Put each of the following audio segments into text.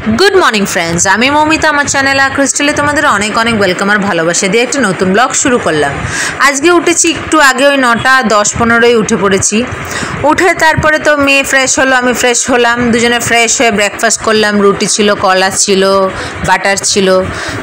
Good morning friends आमी मौमिता आमार channel क्रिस्टले तुम्हारे अनेक अनेक वेलकम और भालोबासा दिए एक नतून ब्लग शुरू करलाम। आज के उठेছি একটু আগে ওই 9টা 10-15 উঠে পড়েছি। উঠে তারপরে তো মেয়ে ফ্রেশ হলো, আমি ফ্রেশ হলাম, দুজনে ফ্রেশ হয়ে ব্রেকফাস্ট করলাম। রুটি ছিল, কলা ছিল, বাটার ছিল,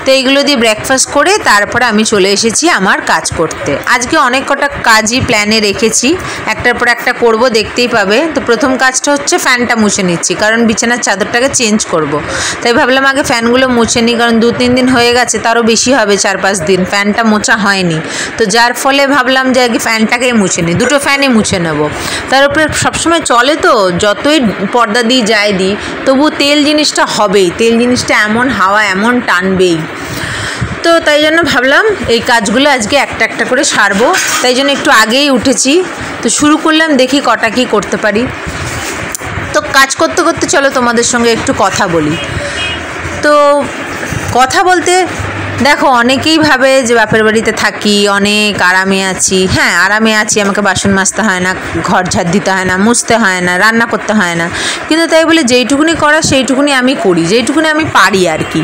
তো এইগুলো দিয়ে ব্রেকফাস্ট করে তারপরে আমি চলে এসেছি আমার কাজ করতে। আজকে অনেক কটা কাজই প্ল্যানে রেখেছি, একটার পর একটা করব, দেখতেই পাবে। তো প্রথম কাজটা হচ্ছে ফ্যানটা মুছে নিচ্ছি, কারণ বিছানার চাদরটাকে চেঞ্জ করব। তাই ভাবলাম আগে ফ্যানগুলো মুছে নিই, কারণ 2-3 দিন হয়ে গেছে, তারও বেশি হবে, 4-5 দিন ফ্যানটা মোছা হয়নি। তো যার ফলে ভাবলাম যে আগে ফ্যানটাকেই মুছে নিই, দুটো ফ্যানই মুছে নেব। তার উপরে সবসময় চলে, তো যতই পর্দা দিই যাই দিই তবু তেল জিনিসটা হবেই, তেল জিনিসটা এমন হাওয়া এমন টানবেই। তো তাই জন্য ভাবলাম এই কাজগুলো আজকে একটা একটা করে সারবো, তাই জন্য একটু আগেই উঠেছি। তো শুরু করলাম, দেখি কটা কী করতে পারি। তো কাজ করতে করতে চলো তোমাদের সঙ্গে একটু কথা বলি। তো কথা বলতে দেখো, অনেকেই ভাবে যে বাপের বাড়িতে থাকি, অনেক আরামে আছি। হ্যাঁ, আরামে আছি, আমাকে বাসন মাজতে হয় না, ঘর ঝাড় দিতে হয় না, মুছতে হয় না, রান্না করতে হয় না। কিন্তু তাই বলে যেইটুকুনি করা সেইটুকুনি আমি করি, যেইটুকুনি আমি পারি আর কি।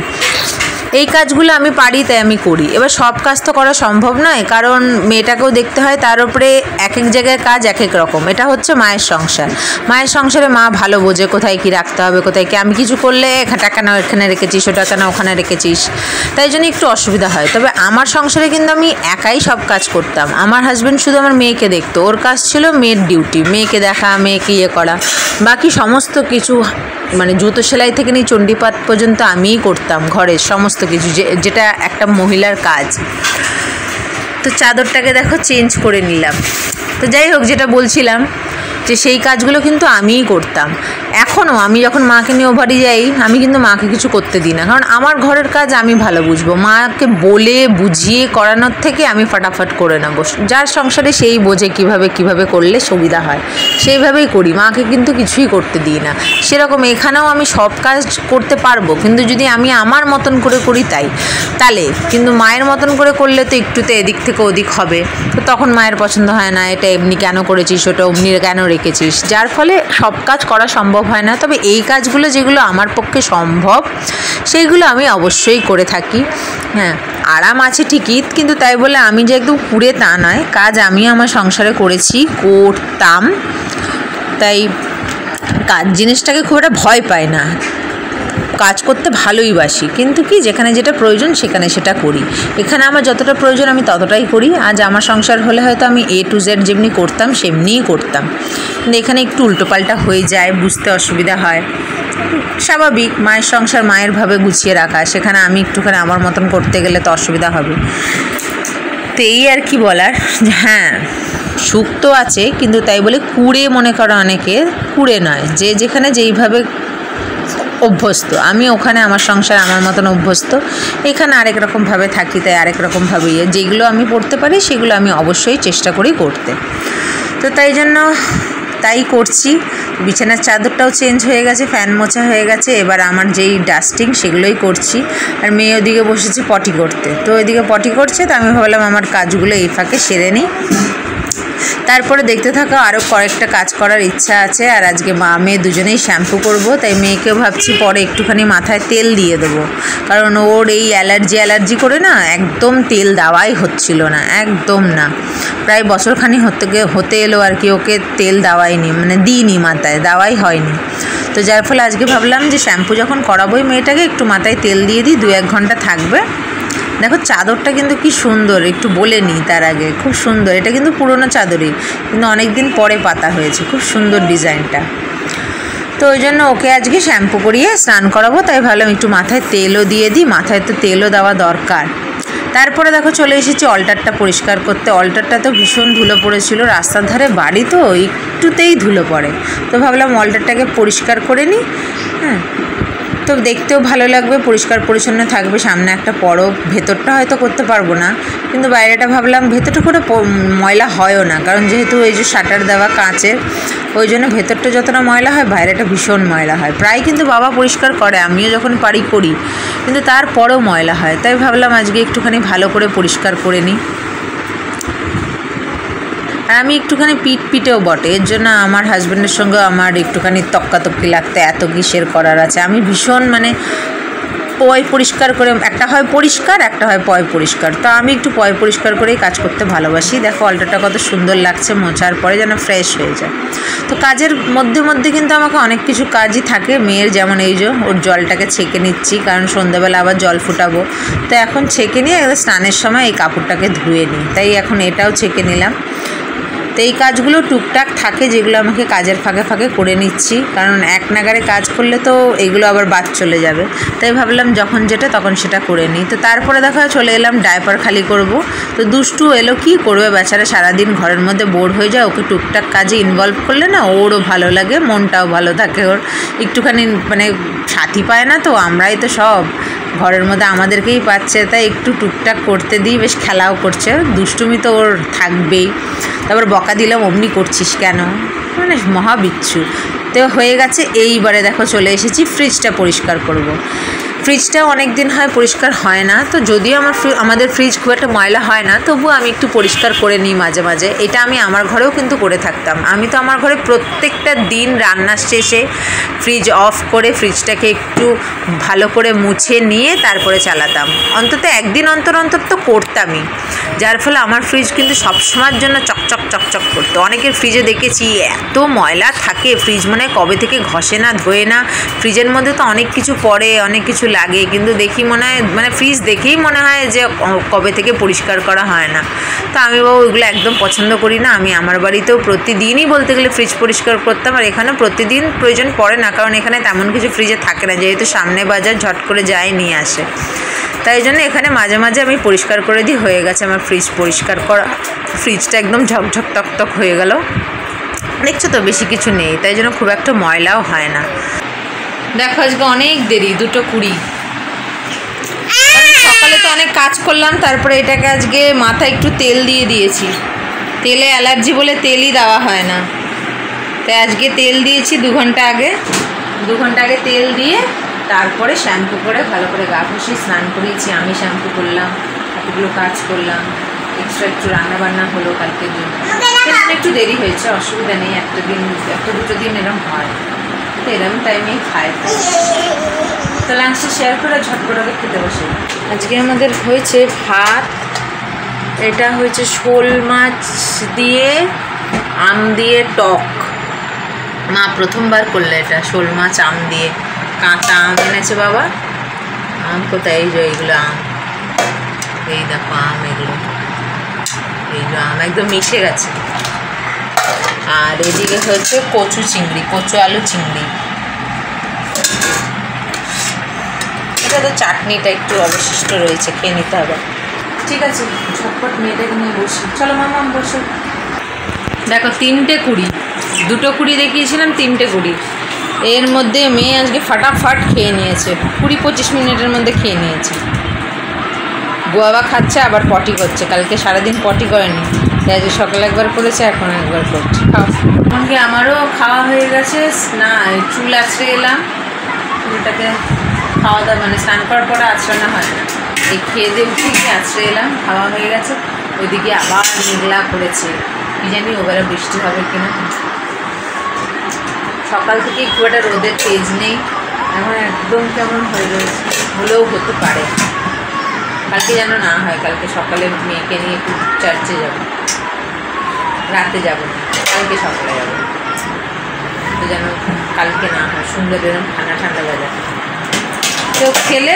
এই কাজগুলো আমি পারি তাই আমি করি। এবার সব কাজ তো করা সম্ভব নয়, কারণ মেয়েটাকেও দেখতে হয়, তার উপরে এক এক জায়গায় কাজ এক এক রকম। এটা হচ্ছে মায়ের সংসার, মায়ের সংসারে মা ভালো বোঝে কোথায় কী রাখতে হবে, কোথায় কি। আমি কিছু করলে এটা কেন এখানে রেখেছিস, ওটা কেন ওখানে রেখেছিস, তাই জন্য একটু অসুবিধা হয়। তবে আমার সংসারে কিন্তু আমি একাই সব কাজ করতাম। আমার হাজব্যান্ড শুধু আমার মেয়েকে দেখতো, ওর কাজ ছিল মেয়ের ডিউটি, মেয়েকে দেখা, মেয়েকে ইয়ে করা। বাকি সমস্ত কিছু মানে জুতো সেলাই থেকে নিয়ে চণ্ডীপাঠ পর্যন্ত আমিই করতাম, ঘরের সমস্ত কিছু, যেটা একটা মহিলার কাজ। তো চাদরটাকে দেখো চেঞ্জ করে নিলাম। তো যাই হোক, যেটা বলছিলাম যে সেই কাজগুলো কিন্তু আমিই করতাম। এখনও আমি যখন মাকে নিয়ে ও বাড়ি যাই, আমি কিন্তু মাকে কিছু করতে দিই না, কারণ আমার ঘরের কাজ আমি ভালো বুঝবো। মাকে বলে বুঝিয়ে করানোর থেকে আমি ফাটাফাট করে নেব। যার সংসারে সেই বোঝে কিভাবে করলে সুবিধা হয়, সেইভাবেই করি। মাকে কিন্তু কিছুই করতে দিই না। সেরকম এখানেও আমি সব কাজ করতে পারবো, কিন্তু যদি আমি আমার মতন করে করি তাহলে কিন্তু মায়ের মতন করে করলে তো একটুতে এদিক থেকে ওদিক হবে। তো তখন মায়ের পছন্দ হয় না, এটা এমনি কেন করেছিস, ওটা অমনি কেন রেখেছিস, যার ফলে সব কাজ করা সম্ভব হয় না। তবে এই কাজগুলো যেগুলো আমার পক্ষে সম্ভব সেইগুলো আমি অবশ্যই করে থাকি। হ্যাঁ, আরাম আছে ঠিকই, কিন্তু তাই বলে আমি যে একদম পুড়ে তা নয়। কাজ আমি আমার সংসারে করেছি, করতাম, তাই কাজ জিনিসটাকে খুব একটা ভয় পাই না। কাজ করতে ভালোই বাসি, কিন্তু কি যেখানে যেটা প্রয়োজন সেখানে সেটা করি। এখানে আমার যতটা প্রয়োজন আমি ততটাই করি। আজ আমার সংসার হলে হয়তো আমি A to Z যেমনি করতাম সেমনিই করতাম, কিন্তু এখানে একটু উল্টোপাল্টা হয়ে যায়, বুঝতে অসুবিধা হয়, স্বাভাবিক। মায়ের সংসার মায়ের ভাবে গুছিয়ে রাখা, সেখানে আমি একটুখানি আমার মতন করতে গেলে তো অসুবিধা হবে। তো এই আর কি বলার। হ্যাঁ, সুখ তো আছে, কিন্তু তাই বলে কুড়ে মনে করো, অনেকে কুড়ে নয়, যে যেখানে যেইভাবে অভ্যস্ত, আমি ওখানে আমার সংসার আমার মতন অভ্যস্ত। এখানে আরেক রকমভাবে থাকি, তাই আরেক রকমভাবে যেগুলো আমি পড়তে পারি সেগুলো আমি অবশ্যই চেষ্টা করি করতে। তো তাই জন্য তাই করছি। বিছানার চাদরটাও চেঞ্জ হয়ে গেছে, ফ্যান মোছা হয়ে গেছে, এবার আমার যেই ডাস্টিং সেগুলোই করছি। আর মেয়ে ওদিকে বসেছি পটি করতে, তো ওইদিকে পটি করছে, তো আমি ভাবলাম আমার কাজগুলো এই ফাঁকে সেরে নিই। তারপরে দেখতে থাকো, আরও কয়েকটা কাজ করার ইচ্ছা আছে। আর আজকে মা মেয়ে দুজনেই শ্যাম্পু করব, তাই মেয়েকেও ভাবছি পরে একটুখানি মাথায় তেল দিয়ে দেবো, কারণ ওর এই অ্যালার্জি করে না, একদম তেল দেওয়াই হচ্ছিল না, একদম না। প্রায় বছরখানি হতে এলো আর কি, ওকে তেল দেওয়াইনি, মানে দিইনি, মাথায় দেওয়াই হয়নি। তো যার ফলে আজকে ভাবলাম যে শ্যাম্পু যখন করাবোই মেয়েটাকে, একটু মাথায় তেল দিয়ে দিই, 2-1 ঘন্টা থাকবে। দেখো চাদরটা কিন্তু কি সুন্দর, একটু বলে নিই তার আগে, খুব সুন্দর। এটা কিন্তু পুরোনো চাদরই, কিন্তু অনেক দিন পরে পাতা হয়েছে, খুব সুন্দর ডিজাইনটা। তো ওই জন্য ওকে আজকে শ্যাম্পু করিয়ে স্নান করাবো, তাই ভাবলাম একটু মাথায় তেলও দিয়ে দিই, মাথায় তো তেলও দেওয়া দরকার। তারপরে দেখো চলে এসেছি অল্টারটা পরিষ্কার করতে। অল্টারটা তো ভীষণ ধুলো পড়েছিল, রাস্তার ধারে বাড়ি তো একটুতেই ধুলো পড়ে, তো ভাবলাম অল্টারটাকে পরিষ্কার করে নিই। হ্যাঁ, তো দেখতেও ভালো লাগবে, পরিষ্কার পরিচ্ছন্ন থাকবে। সামনে একটা পরব, ভেতরটা হয়তো করতে পারবো না, কিন্তু বাইরেটা ভাবলাম ভেতরটা করে ময়লা হয়ও না, কারণ যেহেতু এই যে শাটার দেওয়া কাঁচের, ওই জন্য ভেতরটা যতটা ময়লা হয় বাইরেটা ভীষণ ময়লা হয়। প্রায় কিন্তু বাবা পরিষ্কার করে, আমিও যখন পারি করি, কিন্তু তারপরেও ময়লা হয়। তাই ভাবলাম আজকে একটুখানি ভালো করে পরিষ্কার করে নিই। আর আমি একটুখানি পিটেও বটে, এর জন্য আমার হাজব্যান্ডের সঙ্গে আমার একটুখানি তক্কাতক্কি লাগতে, এত কিসের করার আছে। আমি ভীষণ মানে পয় পরিষ্কার করে, একটা হয় পরিষ্কার, একটা হয় পয় পরিষ্কার। তো আমি একটু পয় পরিষ্কার করেই কাজ করতে ভালোবাসি। দেখো অলটাটা কত সুন্দর লাগছে, মোছার পরে যেন ফ্রেশ হয়ে যায়। তো কাজের মধ্যে কিন্তু আমাকে অনেক কিছু কাজই থাকে। মেয়ের যেমন এই যে ওর জলটাকে ছেঁকে নিচ্ছি, কারণ সন্ধ্যাবেলা আবার জল ফুটাবো। তো এখন ছেঁকে নিয়ে স্নানের সময় এই কাপড়টাকে ধুয়ে নিই, তাই এখন এটাও ছেঁকে নিলাম। তো এই কাজগুলো টুকটাক থাকে, যেগুলো আমাকে কাজের ফাঁকে ফাঁকে করে নিচ্ছি, কারণ এক নাগারে কাজ করলে তো এগুলো আবার বাদ চলে যাবে। তাই ভাবলাম যখন যেটা তখন সেটা করে নিই। তো তারপরে দেখা চলে এলাম ডায়পার খালি করব। তো দুষ্টু এলো, কি করবে বেচারা, সারাদিন ঘরের মধ্যে বোর হয়ে যায়। ওকে টুকটাক কাজে ইনভলভ করলে না ওরও ভালো লাগে, মনটাও ভালো থাকে ওর। একটুখানি মানে সাথী পায় না, তো আমরাই তো সব ঘরের মধ্যে আমাদেরকেই পাচ্ছে, তাই একটু টুকটাক করতে দিই। বেশ খেলাও করছে, দুষ্টুমি তো ওর থাকবেই। তারপর বকা দিলাম, অমনি করছিস কেন, মানে মহাবিচ্ছু। তো হয়ে গেছে। এইবারে দেখো চলে এসেছি ফ্রিজটা পরিষ্কার করব। ফ্রিজটাও অনেক দিন হয় পরিষ্কার হয় না। তো যদিও আমাদের ফ্রিজ খুব একটা ময়লা হয় না, তবুও আমি একটু পরিষ্কার করে নিই মাঝে মাঝে। এটা আমি আমার ঘরেও কিন্তু করে থাকতাম। আমি তো আমার ঘরে প্রত্যেকটা দিন রান্নার শেষে ফ্রিজ অফ করে ফ্রিজটাকে একটু ভালো করে মুছে নিয়ে তারপরে চালাতাম। অন্তত একদিন অন্তর অন্তর তো করতামই, যার ফলে আমার ফ্রিজ কিন্তু সবসময়ের জন্য চকচক চকচক করতো। অনেকের ফ্রিজে দেখেছি এত ময়লা থাকে, ফ্রিজ মনে হয় কবে থেকে ঘষে না, ধোয়ে না। ফ্রিজের মধ্যে তো অনেক কিছু পড়ে, অনেক কিছু লাগে, কিন্তু দেখি মনে হয় মানে ফ্রিজ দেখেই মনে হয় যে কবে থেকে পরিষ্কার করা হয় না। তো আমি বাবু ওইগুলো একদম পছন্দ করি না। আমি আমার বাড়িতেও প্রতিদিনই বলতে গেলে ফ্রিজ পরিষ্কার করতাম, আর এখানে প্রতিদিন প্রয়োজন পড়ে না, কারণ এখানে তেমন কিছু ফ্রিজে থাকে না, যেহেতু সামনে বাজার, ঝট করে যায় নিয়ে আসে। তাই জন্য এখানে মাঝে মাঝে আমি পরিষ্কার করে দিই। হয়ে গেছে আমার ফ্রিজ পরিষ্কার করা। ফ্রিজটা একদম ঝকঝক টকটক হয়ে গেল। দেখছো তো বেশি কিছু নেই, তাই জন্য খুব একটা ময়লাও হয় না। দেখো আজকে অনেক দেরি, 2:20। সকালে তো অনেক কাজ করলাম, তারপরে এটাকে আজকে মাথায় একটু তেল দিয়ে দিয়েছি। তেলে অ্যালার্জি বলে তেলই দেওয়া হয় না, তাই আজকে তেল দিয়েছি 2 ঘন্টা আগে। 2 ঘন্টা আগে তেল দিয়ে তারপরে শ্যাম্পু করে ভালো করে গা ঘষে স্নান করিয়েছি। আমি শ্যাম্পু করলাম, এতগুলো কাজ করলাম, এক্সট্রা একটু রান্নাবান্না হলো কালকের জন্য। একটু দেরি হয়েছে, অসুবিধা নেই। একটা 2 দিন এরকম হয়, তো এরকম টাইমেই খায়। তো লাঞ্চে শেয়ার করে ঝটপট করে খেতে বসে। আজকে আমাদের হয়েছে ভাত, এটা হয়েছে শোল মাছ দিয়ে আম দিয়ে টক। মা প্রথমবার করলে এটা, শোল মাছ আম দিয়ে। কাঁচা আম এনেছে বাবা। আম কোথায়, এই যে এইগুলো আম, এই দেখো আম, এগুলো এইগুলো আম একদম মিশে গেছে। আর এদিকে হচ্ছে কচু চিংড়ি, কচু আলু চিংড়ি। এটা তো চাটনিটা একটু অবশিষ্ট রয়েছে, খেয়ে নিতে হবে। ঠিক আছে, ঝটপট মেয়েটাকে নিয়ে বসি। চলো মামা বসো। দেখো 3:20, 2:20 দেখিয়েছিলাম, 3:20। এর মধ্যে মেয়ে আজকে ফাটাফাট খেয়ে নিয়েছে, 20-25 মিনিটের মধ্যে খেয়ে নিয়েছে। গোয়াবা খাচ্ছে, আবার পটি করছে। কালকে সারাদিন পটি করেনি, তাই আজকে সকালে একবার করেছে, এখন একবার করছে। খাও। এমনকি আমারও খাওয়া হয়ে গেছে। না, চুল আছড়ে এলাম, চুলটাকে খাওয়া দাওয়া মানে স্নান করার পরে আছড়ানো হয় না, এই খেয়ে দিয়ে উঠে গিয়ে আছড়ে এলাম। খাওয়া হয়ে গেছে। ওইদিকে আবার মেঘলা করেছে, কি জানি ওবেলা বৃষ্টি হবে কিনা। সকাল থেকেই খুব একটা রোদের তেজ নেই, এখন একদম কেমন হয়ে রয়েছে। হলেও হতে পারে কালকে যেন না হয়। কালকে সকালে মেয়েকে নিয়ে একটু চার্চে যাব, রাতে যাব না, কালকে সকালে যাব। তো যেন কালকে না হয়, সুন্দর যেরকম ঠান্ডা ঠান্ডা বাজার। তো খেলে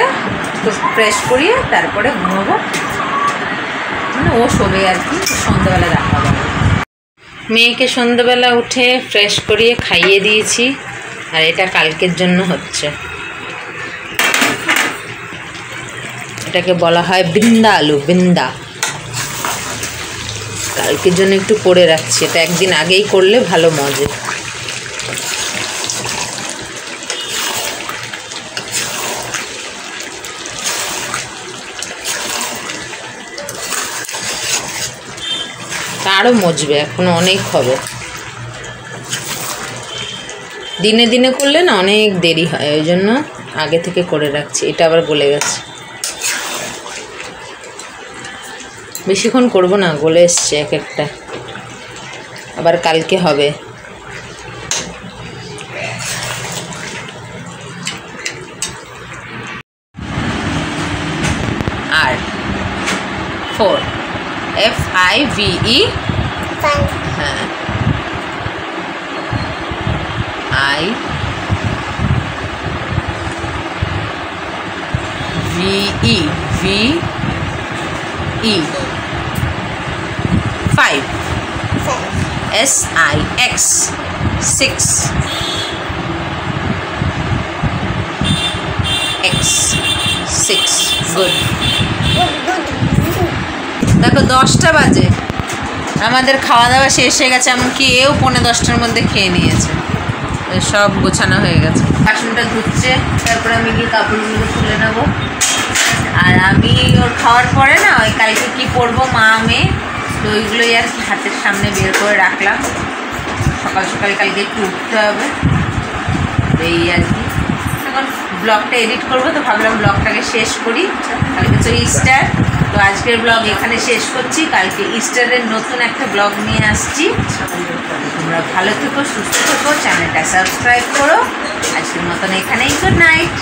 তো ফ্রেশ করিয়ে তারপরে ঘুমাবো, মানে ও শোবে আর কি, সন্ধ্যাবেলা দেখা হবে। মেয়েকে সন্ধ্যাবেলা উঠে ফ্রেশ করিয়ে খাইয়ে দিয়েছি, আর এটা কালকের জন্য হচ্ছে। এটাকে বলা হয় বৃন্দা আলু, বৃন্দা। কালকের জন্য একটু করে রাখছি, এটা একদিন আগেই করলে ভালো মজে। আরও মজবে, এখনো অনেক হবে। দিনে দিনে করলে না অনেক দেরি হয়, ওই জন্য আগে থেকে করে রাখছি। এটা আবার গলে গেছে, বেশিক্ষণ করবো না, গলে এসছে এক একটা। আবার কালকে হবে। আর 4 FIVE, হ্যাঁ VE 5 SIX 6 X 6 গুড। দেখো 10টা বাজে, আমাদের খাওয়া দাওয়া শেষ হয়ে গেছে, এমনকি এও 9:45টার মধ্যে খেয়ে নিয়েছে। সব গোছানো হয়ে গেছে, বাসনটা ধুচ্ছে, তারপরে আমি গিয়ে কাপড়গুলো তুলে নেবো। আর আমি ওর খাওয়ার পরে না ওই কালকে কী পরবো মা মেয়ে, তো ওইগুলোই আর কি হাতের সামনে বের করে রাখলাম। সকাল সকাল কালকে একটু উঠতে হবে, এই আর কি। এখন ব্লগটা এডিট করবো, তো ভাবলাম ব্লগটাকে শেষ করি। কালকে তো ইস্টার, তো আজকের ব্লগ এখানে শেষ করছি। কালকে ইস্টারের নতুন একটা ব্লগ নিয়ে আসছি। তোমরা ভালো থেকো, সুস্থ থেকো, চ্যানেলটা সাবস্ক্রাইব করো। আজকের মতন এখানেই, গুড নাইট।